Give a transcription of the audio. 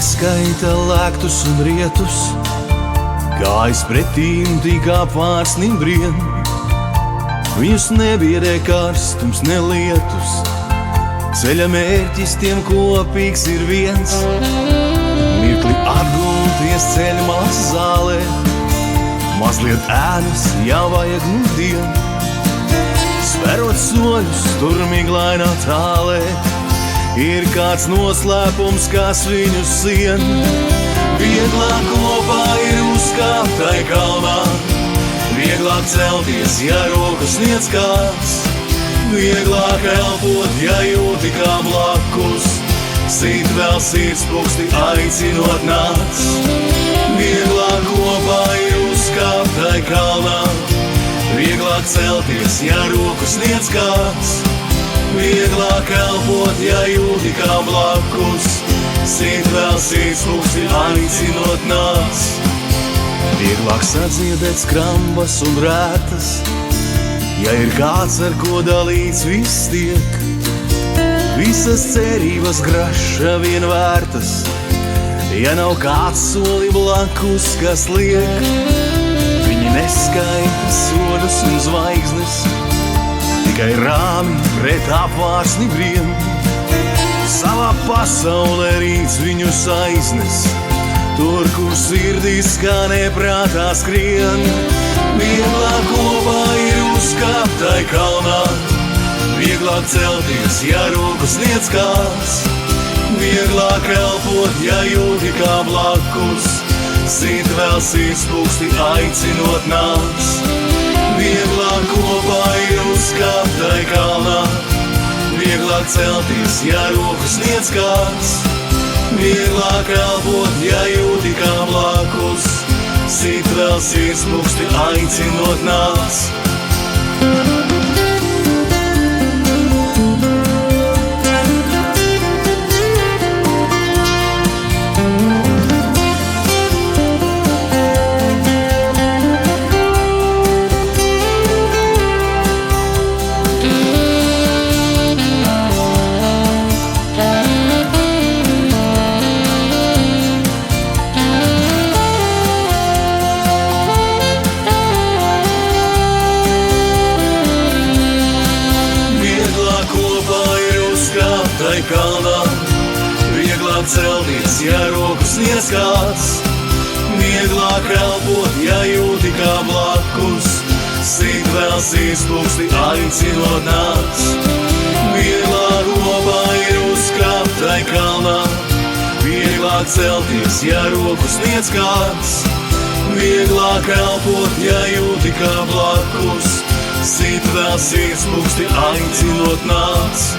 neskaita lēktus un rietus, kājas pretīm tik apvārsnim brien. Viņus nebiedē karstums, ne lietus, ceļa mērķis tiem kopīgs ir viens. Mirkli atgulties ceļmās zālē, mazliet ēnas jau vajag nudien. Sperot soļus tur miglainā tālē, ir kāds noslēpums, kas viņu sien. Vieglāk kopā ir uzkāpt tai kalnā, vieglāk celties, ja rokas sniedz kāds. Vieglāk elpot, ja jūti kā blakus, sit vēl sirdspūksti aicinot nāc. Vieglāk kopā ir uzkāpt tai kalnā, vieglāk celties, ja rokas sniedz kāds. Vieglāk elpot, ja jūti kā blakus, sit vēl sirdspūksti aicinot nāc. Vieglāk sadziedēt skrambas un rētas, ja ir kāds, ar ko dalīts viss tiek. Visas cerības graša vien vērtas, ja nav kāds soli blakus, kas liek. Viņi neskaita sodus un zvaigznes, tikai rāmi pret apvārsni brien. Savā pasaulē rīts viņus aiznes, tur, kur sirdīs kā neprātā skrien. Vieglāk kopā ir uzkāpt tai kalnā, vieglāk celties, ja rokas sniedz kāds. Vieglāk elpot, ja jūti kā blakus, sit vēl sirdspūksti aicinot nāc. Vieglāk kopā ir uzkāpt tai kalnā, vieglāk celties, ja rokas sniedz kāds. Vieglāk elpot, ja jūti kā blakus, sit vēl sirdspūksti aicinot nāc. Tai kalnā, vieglāk celties, ja rokas sniedz kāds. Vieglāk elpot, ja jūti kā blakus, sit vēl sirdspūksti aicinot nāc. Vieglāk kopā ir uzkāpt tai kalnā, vieglāk celties, ja rokas sniedz kāds. Vieglāk elpot, ja jūti kā blakus, sit vēl sirdspūksti aicinot nāc.